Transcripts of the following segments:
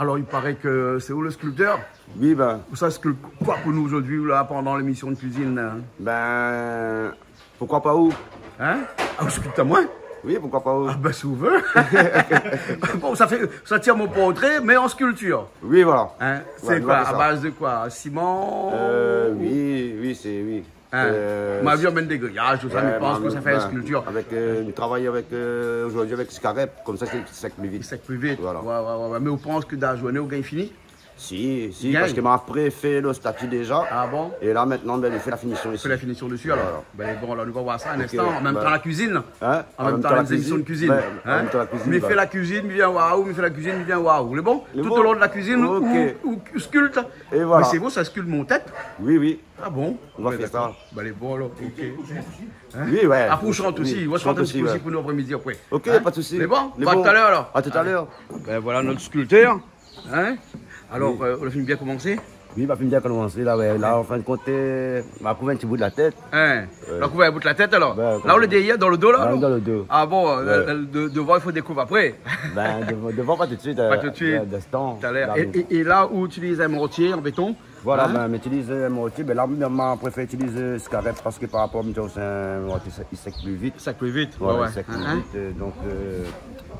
Alors, il paraît que c'est où le sculpteur? Oui, ben. Ça sculpte quoi pour nous aujourd'hui, là, pendant l'émission de cuisine? Ben. Pourquoi pas où? Hein? Ah, vous sculptez à moi? Oui, pourquoi pas où? Ah, ben, si vous voulez. Bon, ça tient mon portrait, mais en sculpture. Oui, voilà. Hein? C'est Ouais, quoi? c'est À ça. base de quoi? Ciment? Oui, c'est oui. Hein? Ma vie amène des grillages, tout ça, mais pense que ça fait une sculpture. Avec, nous travaillons avec, aujourd'hui avec Scarep, comme ça c'est sec plus Il vite. sec plus vite. Voilà. Ouais. Mais vous pensez que dans la journée, vous gagnez fini? Si, Gagne. parce que m'a après fait le statut déjà. Ah bon? Et là maintenant, ben, il fait la finition On ici. fait la finition dessus alors. Voilà. Ben bon, là, nous allons voir ça un Ok, instant. En même temps, la cuisine. Hein? En même temps, les émissions de cuisine. Ben, Hein? en même temps, la cuisine. Mais ben. fait la cuisine, il vient waouh, mais fait la cuisine, il vient waouh. Le bon? Le Tout bon. au long de la cuisine, Ok. ou sculpte. Et voilà. Mais c'est vous, ça sculpte mon tête? Oui. Ah bon? On va Ouais, faire d'accord. ça. Ben les bons alors, ok. Oui, ouais. Ah, vous chantez aussi. Oui, Moi, je chante un petit peu ouais. aussi pour nous après-midi après. Ok, Hein? pas de souci. C'est bon? Les Bah, bons. tout à l'heure alors. À tout à l'heure. Ben voilà notre sculpteur. Hein? Alors, on a fini bien commencé? Oui, bah, bien commencer là, ouais. Là, en fin de compte, m'a trouvé un petit bout de la tête. Hein? Là, vous avez bout de la tête alors? Ben, Là, on le derrière, dans le dos là? Là, alors dans le dos. Ah bon, Ouais. devant, il faut découvrir après. Ben, devant pas tout de suite. Pas tout de suite. D'instant. Tout à l'heure. Là, Et là où tu utilises un mortier en béton? Voilà, hein? ben, m'utilise mon outil. Ben, là, ma préféré utiliser Scarep parce que par rapport à mon c'est un mortier, il sec plus vite. Ça plus vite. Ouais, Ouais. il sec plus Hein? vite. Donc,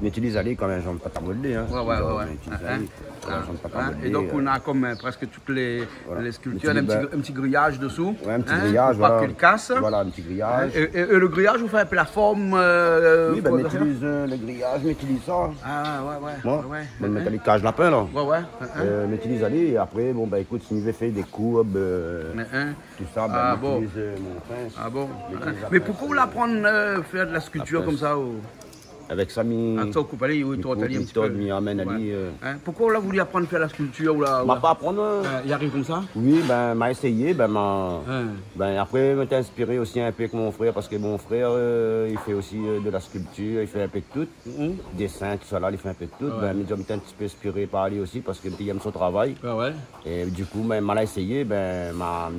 m'utilise aller quand même, j'en pas modeler. Hein. Ouais. M'utilise Hein? aller. Voilà, j'en pas Hein? modeler. Et donc on a comme presque toutes les sculptures, Un petit un petit grillage dessous. Ouais, un petit hein, grillage, pour pas voilà. qu'il casse. Voilà, un petit grillage. Et le grillage, vous faites un peu la forme. Oui, ben, quoi, m'utilise le grillage, m'utilise ça. Ah Moi, ouais. ben, mettre les cages lapin là. Ouais. M'utilise aller et après, bon, bah écoute, si je vais faire des courbes, Hein? tout ça, ben, Ah, bon. m'utilise mon pince. Ah bon. M'utilise la Mais pince. pourquoi vous l'apprendre faire de la sculpture La comme pince. ça Avec ça, un coupe aller, oui, toi, t'as dit un petit peu. m'y amène ali. Hein? Pourquoi vous voulu apprendre à faire la sculpture ou la... M'a pas apprendre. Il arrive comme ça? Oui, ben, m'a essayé, ben, Hein? ben, après, m'étais inspiré aussi un peu avec mon frère, parce que mon frère, il fait aussi de la sculpture, il fait un peu de tout. Dessin, tout ça là, il fait un peu de tout. Ben, m'étais un petit peu inspiré par lui aussi, parce qu'il aime son travail. Ouais. Et du coup, ben, m'a essayé, ben, m'a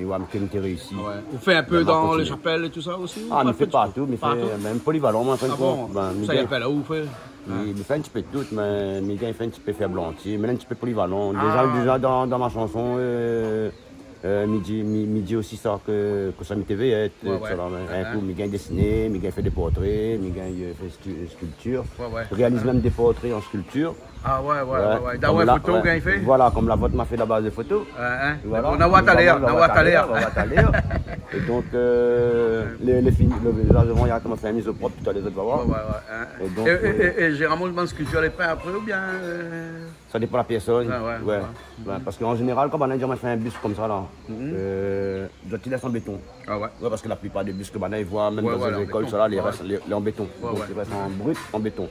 réussi. Ouais. Vous faites un peu Ben, dans continue. les chapelles et tout ça aussi? Ah, il fait partout, mais Partout? fait même polyvalent, moi, en fin de Ah bon? compte. Ben, Ça y est, là où vous faites? il fait un petit peu de tout, mais il fait un petit peu faible entier, mais un petit peu polyvalent. Ah. Déjà dans ma chanson, midi aussi ça que ça m'était Ouais. un coup, il gagne dessiné, il gagne fait des portraits, il gagne fait sculpture. Ouais. Réalise même des portraits en sculpture. Ah ouais. Comme Dans une la- photo, ouais. quand il fait? Voilà, comme la vôtre m'a fait la base de photos. Hein? Voilà. On a what à l'air, Et donc, les filles, là devant, il y a comment faire une mise au propre, tout à les autres, va voir. Ouais. Et donc, Et généralement, je pense que tu as les peins après ou bien. Ça dépend de la personne. Ouais. Ouais, parce qu'en général, quand on a fait un bus comme ça, là, doit-il laisser en béton. Ah ouais. Ouais, parce que la plupart des bus que ils voient, même Ouais, dans les en écoles, béton. ça, là, les Ouais. restent les en béton. Ouais, Donc, ouais. ils restent en brut, en béton.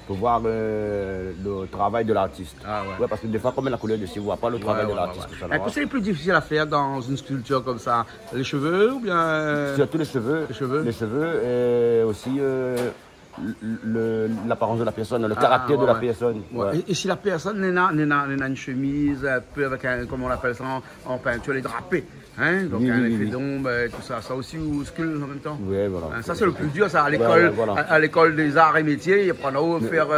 Pour voir le travail de l'artiste. Ah ouais. Ouais, parce que des fois, comme la couleur dessus, on ne voit pas le travail de l'artiste. que ça, là, Qu'est-ce que c'est le plus difficile à faire dans une sculpture comme ça? Les cheveux ou bien. Surtout les cheveux. Les cheveux. Et aussi l'apparence de la personne, le caractère de la personne. Ouais. Ouais. Et si la personne n'a une chemise un peu avec un, comment on appelle ça en peinture, les drapés, hein? Donc Oui, un oui, effet oui. d'ombre, tout ça, ça aussi vous sculptez en même temps. Ouais, voilà. Hein, ça c'est le plus dur, ça à l'école, Ouais, voilà. à l'école des arts et métiers, ils apprennent à faire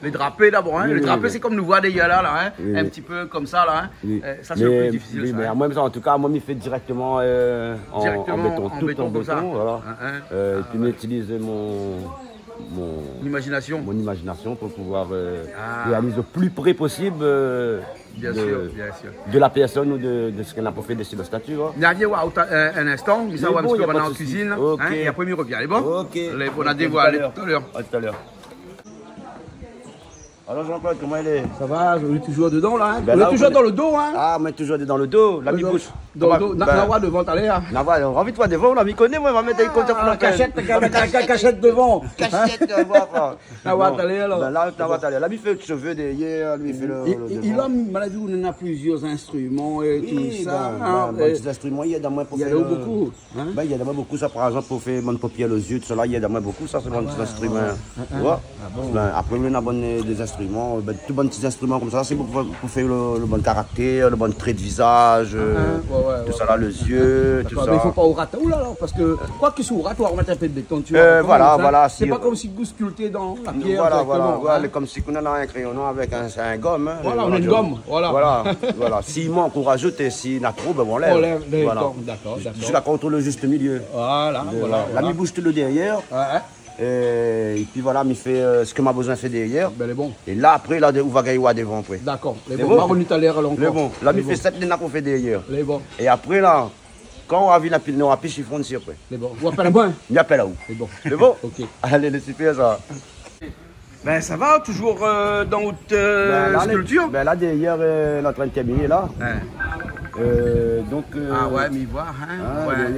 les drapés d'abord. Hein? Oui, Les oui, drapés oui. c'est comme nous voir des gars là, hein? Oui, Un oui. petit peu comme ça là. Hein? Oui. Ça c'est le plus difficile. Oui, ça, mais hein. moi, en tout cas, moi, je fais directement, en béton, en tout béton en comme ça. béton, voilà. Hein? Et puis, j'utilise mon L'imagination. imagination pour pouvoir Ah. réaliser le plus près possible Bien sûr. de la personne ou de ce qu'elle a pour faire dessus le statut. Hein. Nadia, un instant, il Mais bon, un petit y a peu pas de en souci. cuisine, Ok. hein, et après il revient, allez bon? Ok. Allez, on a Ok, dévoilé tout à l'heure. À tout à l'heure. Alors Jean-Claude, comment elle est? Ça va, on est toujours dedans là, hein? Ben On là, est toujours on- dans le dos, hein? Ah, mais toujours dans le dos, l'ami Dans- bouche. Dans le dos, Nawa devant t'aller, hein? Envie de toi devant, l'ami connaît, moi, on va mettre un compte pour la Cachette devant. Cachette, voilà. Nawa t'aller alors. Ben là, Nawa t'aller. L'ami fait le cheveu derrière, lui il fait le. Il a maladie où on a plusieurs instruments et tout ça. hein, et Des instruments, il y a dans moi pour il y en faire. a beaucoup. Hein? Ben, il y a dans moi beaucoup, ça par exemple, pour faire mon paupière aux yeux, tout cela, il y a dans moi beaucoup, ça, c'est mon petit instrument. Tu vois? Ben, après, on a des instruments. instruments, tout bon petits instruments comme ça, c'est pour faire le bon caractère, le bon trait de visage, tout ça là, les yeux, tout ça. Mais il ne faut pas au rater, parce que quoi que soit au rater, on va mettre un peu de béton. Voilà. C'est pas comme si vous sculptez dans la pierre. Voilà, comme si on a un crayon avec un gomme. Voilà, on a une gomme, voilà. S'il manque, on rajoute, et s'il y en a trop, on lève. On lève, d'accord. Je suis là contre le juste milieu. Voilà. Là, il bouge tout le derrière. Et puis voilà, il fait ce que m'a besoin fait derrière. Ben, bon. Et là, après, là, on va gagner devant. D'accord. Les bons. On va tout à l'heure. Là, il fait 7 qu'on fait derrière. Les bons. Et après, là, quand on a vu la pile, on a piché chiffon ici après. Les bons. Vous appelez un bon? Il appelle là-haut. Les bons. C'est bon? Ok. Allez, c'est super ça. Ben, ça va, toujours dans votre sculpture? Ben, là, derrière, on est en train de terminer là. Ah ouais, m'y voir,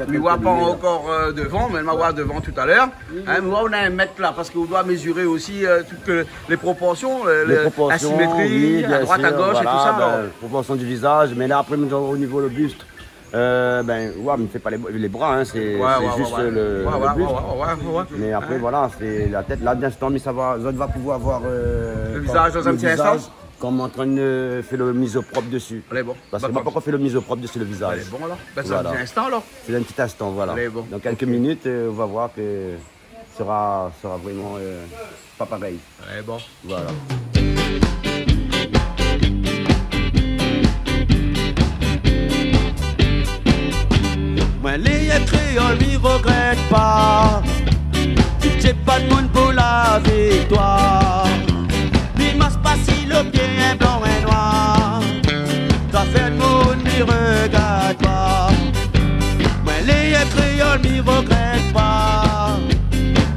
m'y voir pas encore devant, mais elle m'a voir devant tout à l'heure. Mais on a un mètre là, parce qu'on doit mesurer aussi toutes les proportions, la symétrie, à droite, à gauche et tout ça. Proportion du visage, mais là après au niveau le buste, mais ne fait pas les bras, c'est juste le buste. Mais après voilà, c'est la tête, là d'instant, mais ça va, va pouvoir voir le visage dans un petit instant. Comme en train de faire le misopropre dessus. Allez, bon. Parce que moi, pourquoi faire le misopropre dessus le visage? Allez, bon alors. Ben, c'est un petit instant alors. C'est un petit instant, voilà. Allez, bon. Dans quelques minutes, on va voir que sera vraiment pas pareil. Allez, bon. Voilà. Moi, les créoles, m'y regrette pas. J'ai pas de monde pour la victoire. Pas si le pied est blanc et noir. Ça fait le monde m'y regarde pas. Moi les créoles m'y regrette pas.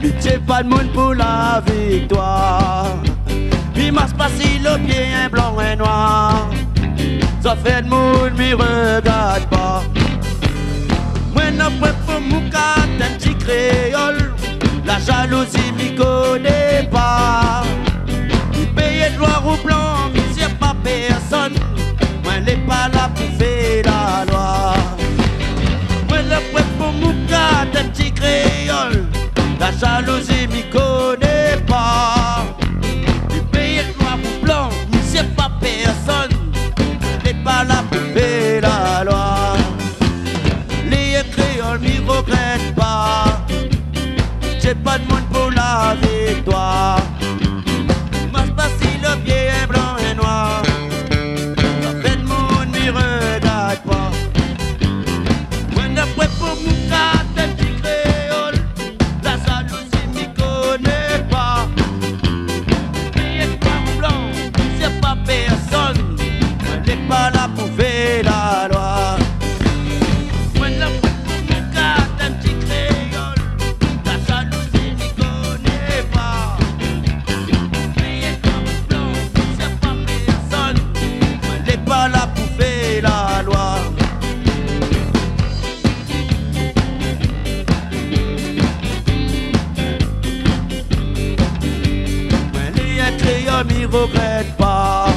Pitié pas de monde pour la victoire. Puis mas pas si le pied est blanc et noir. Ça fait le monde m'y regarde pas. Moi n'a pas pour mouka d'un petit créole. La jalousie m'y connaît pas. Payer noir ou blanc, mais c'est pas personne. Moi, n'est pas là pour faire la loi. Moi, le prêt pour mouka d'un petit créole. La jalousie m'y connaît pas. Payer noir ou blanc, mais c'est pas personne. Moi, n'est pas là pour faire la loi. Les créoles m'y regrettent pas. J'ai pas de monde pour la victoire. Si le pied est blanc et noir, la peine monde m'y regarde pas. Moi ne prêt pour mon cas de petit créole, la jalousie m'y connaît pas. Le pied est noir ou blanc, c'est pas personne. Moi n'est pas là pour faire la loi. Moi ne prêt pour mon cas de petit créole, la jalousie m'y connaît pas. Pas là pour faire la loi. Moi les créoles m'y regrette pas.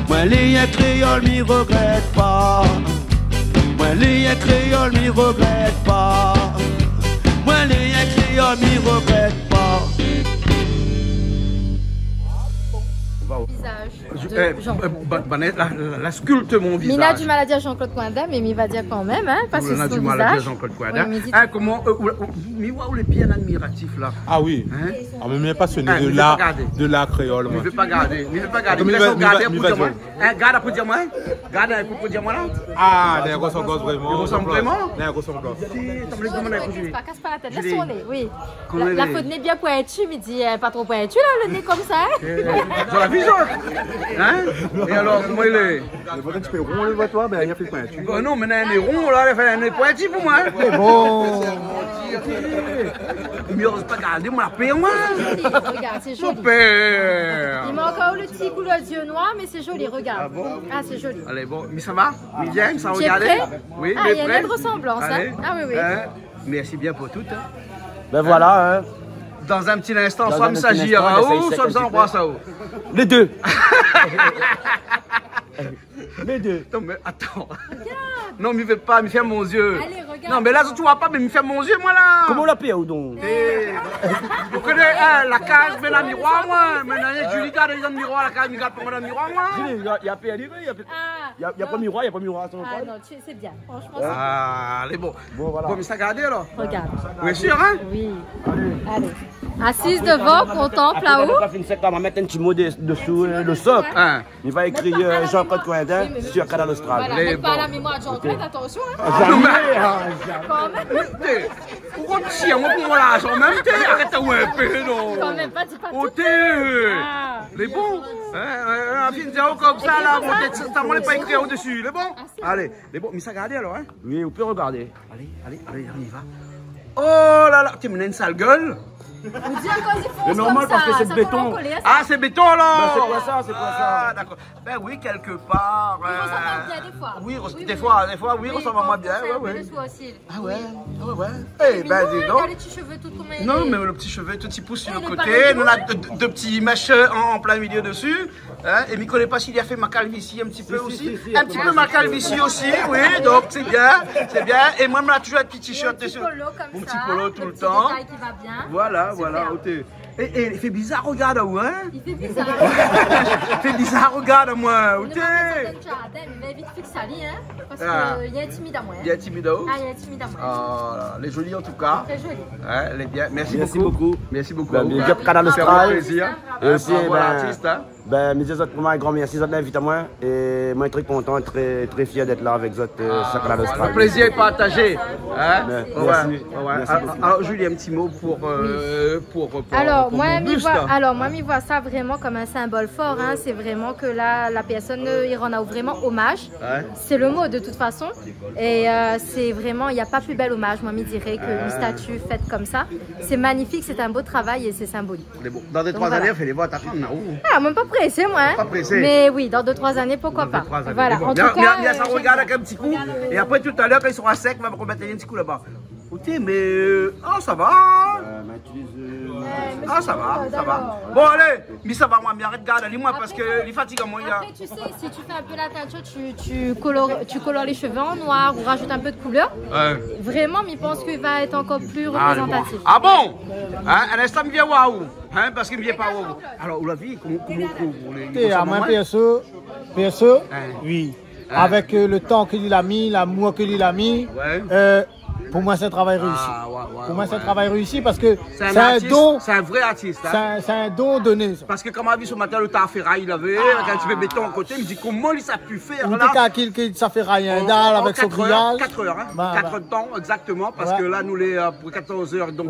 Moi les créoles m'y regrette pas. Moi les créoles m'y regrette pas. Moi les créoles m'y regrette pas. La sculpte mon visage. Il a du mal à dire Jean-Claude Coindet, mais il va dire quand même, hein, parce que c'est son visage. Il a du mal à dire Jean-Claude Coindet. Comment, où les pieds admiratifs là. Ah oui, on me passionné de la créole. Il ne veut pas garder, il ne veut pas garder. Il veut garder pour dire moi. Garde pour dire moi. Garde pour dire moi là. Ah, il ressemble vraiment. Il ressemble vraiment. Il ressemble. Casse pas la tête, laisse son nez, oui. La faute nez bien pointu, mais dit pas trop pointu là, le nez comme ça. Dans la vision. Hein? Et alors, comment il est? Le bon tu fais rond, le vois toi, ben il a fait pointu. Non, mais un nez rond là, il fait un nez pointu pour moi. C'est bon. Il n'ose pas garder moi la paix, moi. Regarde, c'est joli. Super. Il manque encore le petit couleur d'yeux noirs, mais c'est joli, regarde. Ah, c'est joli. Allez, bon, mais ça va? Il vient, ça va Tu es regarder? prêt? Oui, ah, il y a une ressemblance, hein? Ah oui, oui. Merci bien pour tout. Ben voilà, Dans un petit instant, soit il s'agit à Raoult, soit il s'embrasse à Raoult. Les deux. Les deux. Non, mais attends. Non, mais il ne fait pas, il fait mon yeux. Allez, regarde. Non, mais là, tu vois pas, mais il me fait mon yeux, moi, là. Comment on l'appelle, ou donc? Vous connaissez la cage, mais la miroir, moi. Maintenant, Julie garde dans le miroir, la cage, il garde pas dans le miroir, moi. Il y a pas de miroir, il n'y a pas de miroir. Ah non, c'est bien, franchement. Ah, allez, bon. Bon, voilà. Bon, mais ça regardez, alors. Regarde. Vous êtes sûr, hein? Oui. Allez. Assise devant, contemple là-haut. On va mettre un petit mot dessous le socle. Hein? Il va écrire Jean-Claude Coindin sur Canal Austral. Voilà, même pas à la mémoire de Jean-Claude, attention. Quand même. Pourquoi tu sais, moi, pour l'argent, même, arrête-toi un peu, non? Quand même, pas dis pas tout. Les bons. Un film comme ça, là, ça ne pas écrit au-dessus, les bons? Allez, les bons, mais ça regardez alors, hein? Oui, vous pouvez regarder. Allez, on y va. Oh là là, tu me donnes une sale gueule. On dit encore ils font C'est normal parce que c'est béton. Ah, c'est béton alors. Ben, c'est quoi ça, c'est quoi ça? Ah, d'accord. Ben oui, quelque part. Il ressemble bien des fois. Oui, des fois, oui, il ressemble à moi bien. Ouais. Ah ouais. Eh ben, dis donc. Regarde les petits cheveux tout comme Non, mais le petit cheveu, tout petit pouce sur le côté. On a deux petits mèches en plein milieu dessus. Hein? Et je ne connais pas s'il a fait ma calvitie un petit peu aussi. Un petit peu ma calvitie aussi, oui. Donc c'est bien, c'est bien. Et moi, je mets toujours un petit t-shirt dessus. Mon petit polo tout le temps. Voilà. Et il fait bizarre, regarde où, hein? Il fait bizarre. Il fait bizarre, regarde moi, où t'es? Mais vite fixe ça, hein? Parce qu'il est timide à moi. Il est timide à où? Ah, il est timide à moi. Ah, elle est jolie en tout cas. Très jolie. Ouais, elle est bien. Merci beaucoup. Merci beaucoup. Bien job Canal Austral. Plaisir. Et aussi, l'artiste, hein? mes autres, pour moi, un grand merci, vous invité à moi. Et moi, très content, très fier d'être là avec vous sur Canal Austral. Le plaisir est partagé. Hein? Merci. Alors, Julie, un petit mot pour alors, moi, mon buste. je vois ça vraiment comme un symbole fort. Hein. C'est vraiment que là, la personne, il rend vraiment hommage. Ouais. C'est le mot de toute façon. Et c'est vraiment, il n'y a pas plus bel hommage, moi, je dirais, qu'une statue faite comme ça. C'est magnifique, c'est un beau travail et c'est symbolique. Dans 2-3 années, on fait les votes à prendre. Ah, même pas pressé, moi. Hein. Pas pressé. Mais oui, dans 2-3 années, pourquoi pas. Voilà, en tout cas. Ça regarde avec un petit coup. Et après, tout à l'heure, quand ils seront à sec, on va remettre un petit coup là-bas. Ok, mais. Ah, ça va. Ah, ça va. Bon, allez, mais ça va, moi, mais arrête de garder, moi, parce que les fatigues, moi, il y a. Après, tu sais, si tu fais un peu la teinture, tu colores les cheveux en noir ou rajoutes un peu de couleur. Vraiment, mais je pense qu'il va être encore plus représentatif. Ah bon? Un instant, il vient waouh. Parce qu'il ne vient pas waouh. Alors, vous l'avez, comment perso, oui. Avec le temps qu'il a mis, l'amour qu'il a mis, pour moi, c'est un travail réussi. Pour moi, c'est un travail réussi parce que c'est un don. C'est un vrai artiste. Hein? C'est un don donné. Ça. Parce que comme on a vu ce matin, le tas ferraille, il avait avec un petit peu de béton à côté. Il me dit comment il a pu faire là. Ça fait railler un dalle avec son grillage. 4 heures, hein? 4 heures de temps exactement. Parce que là, nous, pour 14 heures, donc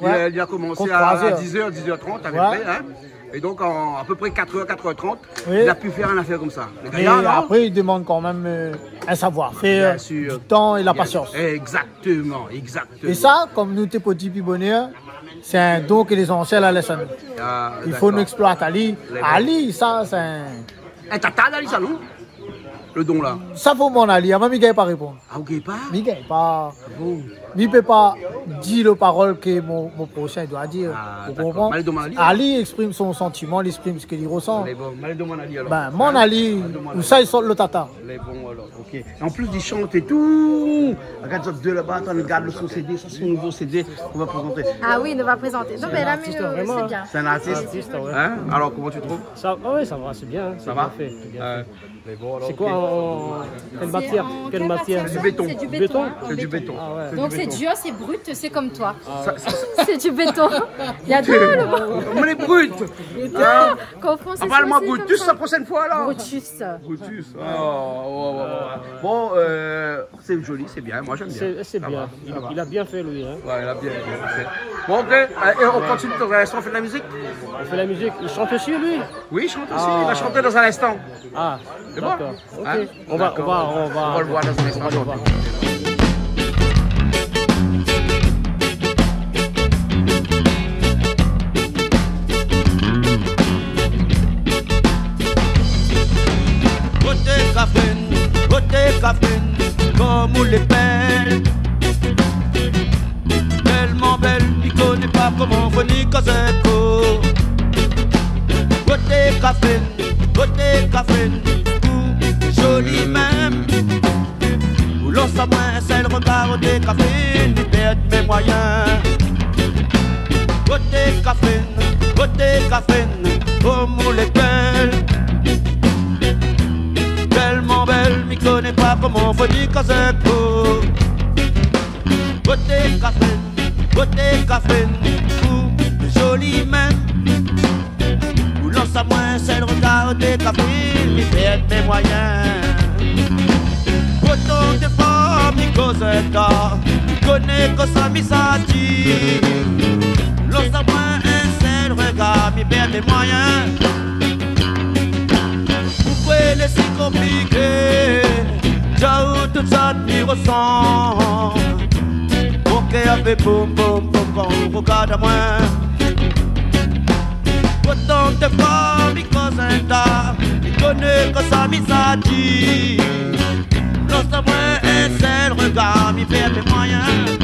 il a commencé à 10h, 10h30 à peu près. Hein? Et donc, à peu près 4h, 4h30, il a pu faire une affaire comme ça. Et après, il demande quand même un savoir-faire, du temps et la patience. Exactement. Et ça, comme nous, t'es petits bonheur, c'est un don que les anciens la laissent à nous. Il faut nous exploiter Ali. Ali, ça, c'est un... Un tata, Ali, ça, non? Le don là. Ça vaut mon Ali, moi, je ne peux pas répondre. Ah, vous ne pas? Je ne peux pas. Je ne peux pas dire les paroles que mon prochain doit dire. Ali exprime son sentiment, il exprime ce qu'il ressent. Mon Ali, où ça, il sort le tata. Okay. En plus, il chante et tout. Regarde ça deux là-bas, on regarde son CD, ça c'est son nouveau CD qu'on va présenter. Ah oui, on va présenter. Non, mais là, c'est bien. C'est un artiste. Ouais. Hein? Alors, comment tu trouves? Oui, ça va, c'est bien. Ça va? C'est quoi quelle matière? C'est du béton. C'est du béton. C'est du béton. Donc c'est dur, c'est brut, c'est comme toi. C'est du béton. Il y a deux là. On est brut. Parle-moi Brutus la prochaine fois alors. Brutus. Bon, c'est joli, c'est bien. Moi j'aime bien. C'est bien. Il a bien fait lui. Hein. Ouais, il a bien fait. Bon, ok. Et on continue dans un instant, on fait de la musique? On fait la musique. Il chante aussi lui? Oui, il chante aussi. Il va chanter dans un instant. Ah, c'est bon? Ok. On va le voir dans un instant. Catherine, comme on les belle, tellement belle, il connaît pas comment venir Caseco. Côté Catherine, jolie même, où L'os à moins, c'est le regard des cafés, ils perdent mes moyens. Côté caféine, comme on les belle. Tellement belle, m'y connais pas comment faut dire qu'à c'est beau. Côté caféine, ou de jolies mains. Ou l'os à moins, c'est le regard des cafés, ils perdent mes moyens. Autant de femmes, m'y Cosetta, connais que ça m'y dit. L'os à moins, c'est le regard, m'y perd mes moyens. Pourquoi les si compliqué? J'avoue tout ça m'y ressent. Mon cœur fait boum boum boum quand on regarde à moi. Autant de femmes, m'y Cosetta, m'y connais que ça m'y dit. L'os à moins, c'est le regard, m'y perd mes moyens.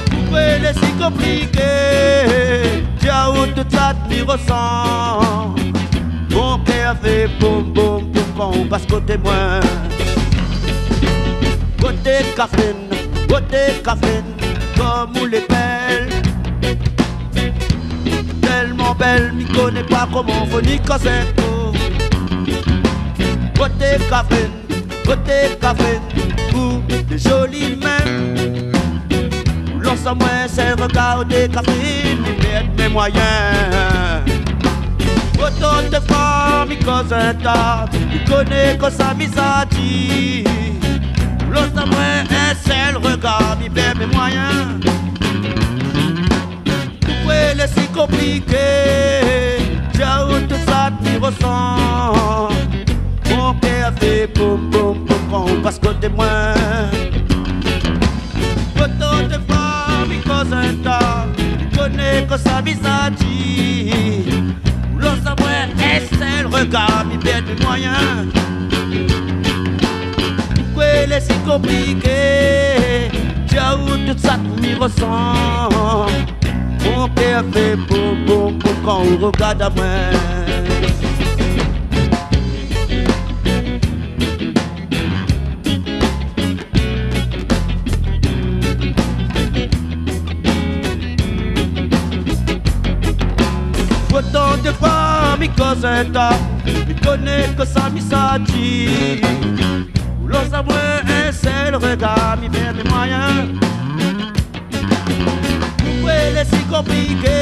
Pourquoi les si compliqué? J'avoue tout ça m'y ressent. Mon cœur fait boum boum boum quand on passe côté moi. Côté caféine, comme on les belle. Tellement belle, m'y connais pas comment faut ni quand c'est beau. Côté caféine, ou de jolies mains. L'os à moins, c'est le regard des cafés, m'y perdent mes moyens. Autant de femmes, m'y Cosetta, m'y connais que ça m'y dit. L'os à moins, c'est le regard, m'y perd mes moyens. Pourquoi les si compliqué? J'avoue tout ça m'y ressent. Mon cœur fait boum boum boum quand on passe côté moi. Autant de femmes, m'y Cosetta, m'y connais que ça m'y dit. L'os à moins, c'est le regard, m'y perd mes moyens. Pourquoi les si compliqué? J'avoue tout ça m'y ressent. Mon cœur fait boum boum boum quand on regarde à moi. Autant de fois, m'y Cosetta, m'y connais que ça m'y dit. L'os à moins, c'est le regard, m'y perd mes moyens. Pourquoi les si compliqué?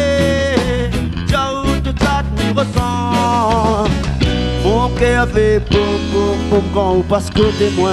J'avoue tout ça m'y ressent. Mon cœur fait boum boum boum quand on passe côté moi.